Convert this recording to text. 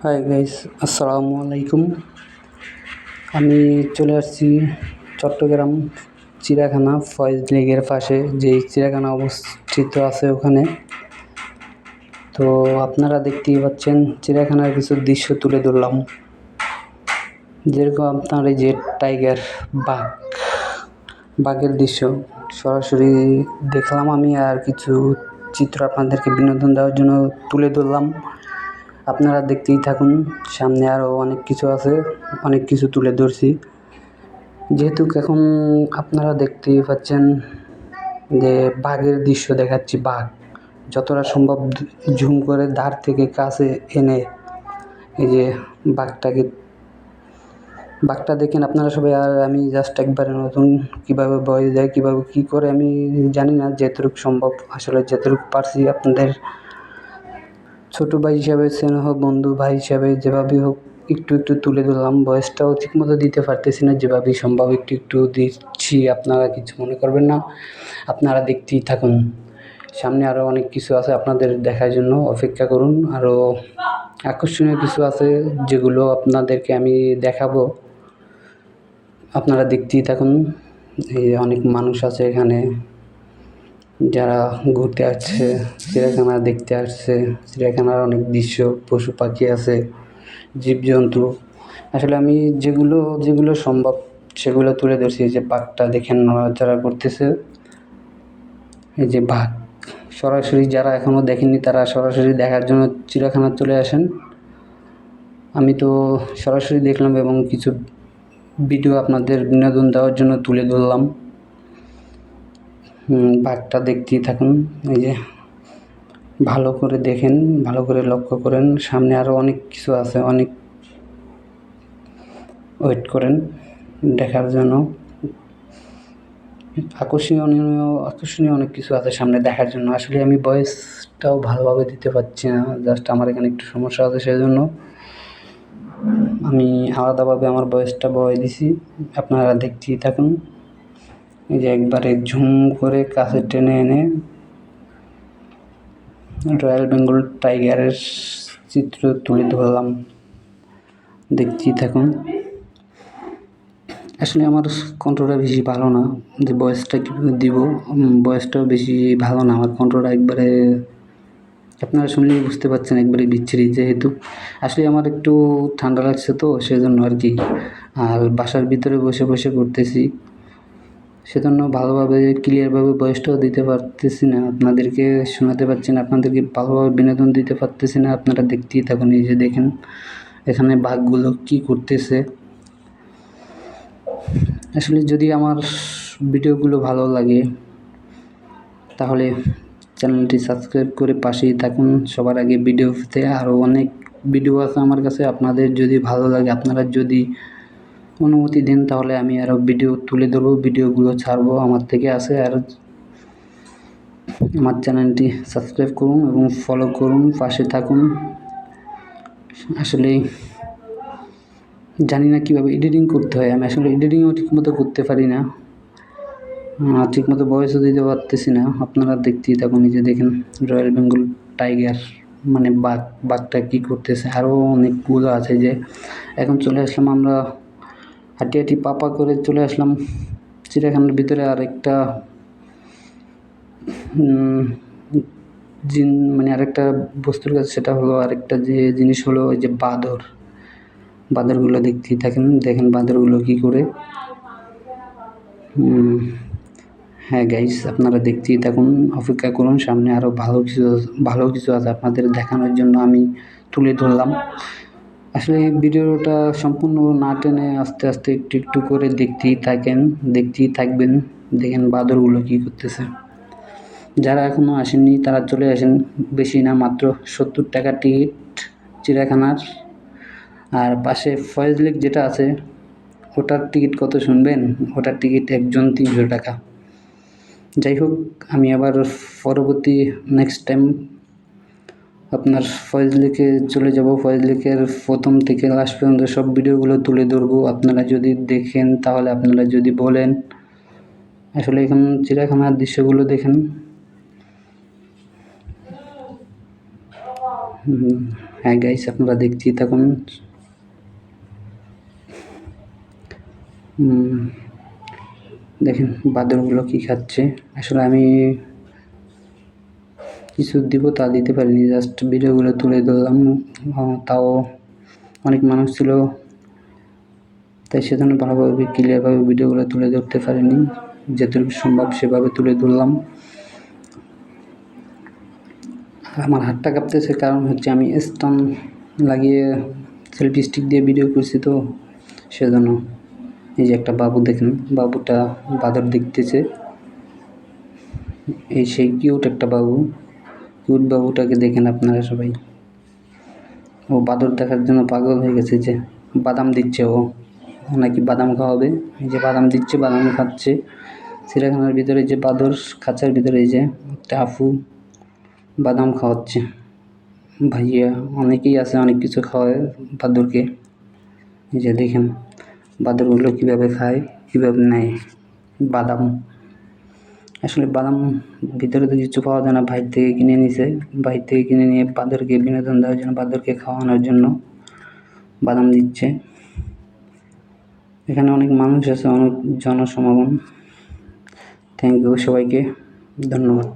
Hi guys, আসসালামু আলাইকুম। আমি চলে আসছি চট্টগ্রাম চিড়িয়াখানা ফয়েজ লেকের পাশে, যেই চিড়িয়াখানা অবস্থিত আছে ওখানে। তো আপনারা দেখতেই পাচ্ছেন, চিড়িয়াখানার কিছু দৃশ্য তুলে ধরলাম। যেরকম আপনার এই যে টাইগার, বাঘের দৃশ্য সরাসরি দেখলাম আমি, আর কিছু চিত্র আপনাদেরকে বিনোদন দেওয়ার জন্য তুলে ধরলাম। আপনারা দেখতেই থাকুন, সামনে আরও অনেক কিছু আছে, অনেক কিছু তুলে ধরছি। যেহেতু এখন আপনারা দেখতেই পাচ্ছেন যে বাঘের দৃশ্য দেখাচ্ছি। বাঘ যতটা সম্ভব ঝুম করে ধার থেকে কাছে এনে এই যে বাঘটা দেখেন আপনারা সবাই। আর আমি জাস্ট একবারে নতুন, কীভাবে ভয়েস দেয়, কীভাবে কী করে আমি জানি না। যেটুকু সম্ভব, আসলে যেটুকু পারছি আপনাদের ছোটো ভাই হিসাবে, স্নেহ বন্ধু ভাই হিসাবে যেভাবেই হোক একটু একটু তুলে ধরলাম। ভয়েসটাও ঠিকমতো দিতে পারতেছি না, যেভাবেই সম্ভব একটু একটু দিচ্ছি। আপনারা কিছু মনে করবেন না, আপনারা দেখতেই থাকুন। সামনে আরও অনেক কিছু আছে আপনাদের দেখার জন্য, অপেক্ষা করুন। আরও আকর্ষণীয় কিছু আছে যেগুলো আপনাদেরকে আমি দেখাবো, আপনারা দেখতেই থাকুন। এই অনেক মানুষ আছে এখানে যারা ঘুরতে আসছে, চিড়িয়াখানা দেখতে আসছে। চিড়িয়াখানার অনেক দৃশ্য, পশু পাখি আছে, জীবজন্তু। আসলে আমি যেগুলো সম্ভব সেগুলো তুলে ধরছি। এই যে বাঘটা দেখেন নড়াচড়া করতেছে। এই যে বাঘ সরাসরি যারা এখনও দেখেননি তারা সরাসরি দেখার জন্য চিড়িয়াখানা চলে আসেন। আমি তো সরাসরি দেখলাম এবং কিছু ভিডিও আপনাদের বিনোদন দেওয়ার জন্য তুলে ধরলাম। বাঘটা দেখতেই থাকুন। এই যে ভালো করে দেখেন, ভালো করে লক্ষ্য করেন, সামনে আরও অনেক কিছু আছে, অনেক ওয়েট করেন দেখার জন্য। আকর্ষণীয় অনেক কিছু আছে সামনে দেখার জন্য। আসলে আমি ভয়েসটাও ভালোভাবে দিতে পারছি না, জাস্ট আমার এখানে একটু সমস্যা আছে, সেই জন্য আমি আলাদাভাবে আমার ভয়েসটা বয়ে দিছি। আপনারা দেখতেই থাকুন। এই যে একবারে ঝুম করে কাছে টেনে এনে রয়্যাল বেঙ্গল টাইগারের চিত্র তুলে ধরলাম, দেখতেই থাকুন। আসলে আমার কণ্ঠটা বেশি ভালো না, যে ভয়েসটা কীভাবে দিব, ভয়েসটাও বেশি ভালো না আমার কণ্ঠটা। একবারে আপনারা শুনলেই বুঝতে পারছেন, একবারে বিচ্ছিরি। যেহেতু আসলে আমার একটু ঠান্ডা লাগছে, তো সেজন্য আর কি। আর বাসার ভিতরে বসে বসে করতেছি, সেজন্য ভালোভাবে ক্লিয়ারভাবে ভয়েসটাও দিতে পারতেছি না, আপনাদেরকে শোনাতে পারছি না, আপনাদেরকে ভালোভাবে বিনোদন দিতে পারতেছি না। আপনারা দেখতেই থাকুন। এই যে দেখেন এখানে বাঘগুলো কী করতেছে। আসলে যদি আমার ভিডিওগুলো ভালো লাগে তাহলে চ্যানেলটি সাবস্ক্রাইব করে পাশেই থাকুন সবার আগে ভিডিও পেতে। আরও অনেক ভিডিও আছে আমার কাছে, আপনাদের যদি ভালো লাগে, আপনারা যদি অনুমতি দেন তাহলে আমি আরও ভিডিও তুলে ধরবো, ভিডিওগুলো ছাড়বো আমার থেকে আছে। আর আমার চ্যানেলটি সাবস্ক্রাইব করুন এবং ফলো করুন, পাশে থাকুন। আসলে জানি না কীভাবে এডিটিং করতে হয়, আমি আসলে এডিটিংও ঠিকমতো করতে পারি না, ঠিকমতো ভয়েসও দিতে পারতেছি না। আপনারা দেখতেই থাকুন। এই যে দেখেন রয়্যাল বেঙ্গল টাইগার মানে বাঘটা কী করতেছে। আরও অনেকগুলো আছে। যে এখন চলে আসলাম আমরা হাঁটি হাঁটি পাপা করে চলে আসলাম চিড়িয়াখানার ভিতরে। আর একটা আরেকটা বস্তুর কাছে, সেটা হলো আরেকটা যে জিনিস হলো ওই যে বাঁদরগুলো দেখতেই দেখেন বাঁদরগুলো কী করে। হ্যাঁ গাইস, আপনারা দেখতেই থাকুন, অপেক্ষা করুন। সামনে আরও ভালো কিছু আছে আপনাদের দেখানোর জন্য আমি তুলে ধরলাম। আসলে ভিডিওটা সম্পূর্ণ না টেনে আস্তে আস্তে একটু একটু করে দেখতেই থাকবেন। দেখেন বাঁদরগুলো কী করতেছে। যারা এখনও আসেননি তারা চলে আসেন, বেশি না, মাত্র 70 টাকা টিকিট চিড়িয়াখানার। আর পাশে ফয়েজ লেক যেটা আছে, ওটার টিকিট কত শুনবেন? ওটার টিকিট একজন 300 টাকা। যাই হোক, আমি আবার পরবর্তী নেক্সট টাইম আপনার ফয়েজ লেকে চলে যাব। ফয়েজ লেকের প্রথম থেকে লাস্ট পর্যন্ত সব ভিডিওগুলো তুলে ধরবো। আপনারা যদি দেখেন, তাহলে আপনারা যদি বলেন। আসলে এখন চিড়িয়াখানার দৃশ্যগুলো দেখেন। হ্যাঁ গাইস, আপনারা দেখতেই থাকুন। দেখেন বাদরগুলো কি খাচ্ছে। আসলে আমি কিছু দিব তা দিতে পারিনি, জাস্ট ভিডিওগুলো তুলে ধরলাম। তাও অনেক মানুষ ছিল, তাই সেজন্য ভালোভাবে ক্লিয়ারভাবে ভিডিওগুলো তুলে ধরতে পারিনি। যতটুকু সম্ভব সেভাবে তুলে ধরলাম। আমার হাতটা কাঁপতেছে, কারণ হচ্ছে আমি স্টোন লাগিয়ে সেলফি স্টিক দিয়ে ভিডিও করছি, তো সেজন্য। এই যে একটা বাবু দেখেন, বাবুটা বাদর দেখতেছে। এই সেই কিউট একটা বাবু, কিউট বাবুটাকে দেখেন আপনারা সবাই। ও বাদর দেখার জন্য পাগল হয়ে গেছে। যে বাদাম দিচ্ছে, ও নাকি বাদাম খাওয়াবে। এই যে বাদাম দিচ্ছে, বাদাম খাচ্ছে। চিড়িয়াখানার ভিতরে যে বাদর খাঁচার ভিতরে এই যে একটা আফু বাদাম খাওয়াচ্ছে। ভাইয়া অনেকেই আছে, অনেক কিছু খাওয়ায় বাদরকে। এই যে দেখেন বাদরগুলো কীভাবে খায়, কীভাবে নেয় বাদাম। আসলে বাদাম ভিতরে তো কিছু পাওয়া যায় না, বাইরে থেকে কিনে নিছে। বাইরে থেকে কিনে নিয়ে বাদরকে বিনোদন দেওয়ার জন্য, বাদরকে খাওয়ানোর জন্য বাদাম দিচ্ছে। এখানে অনেক মানুষ আছে, অনেক জনসমাগম। থ্যাংক ইউ সবাইকে, ধন্যবাদ।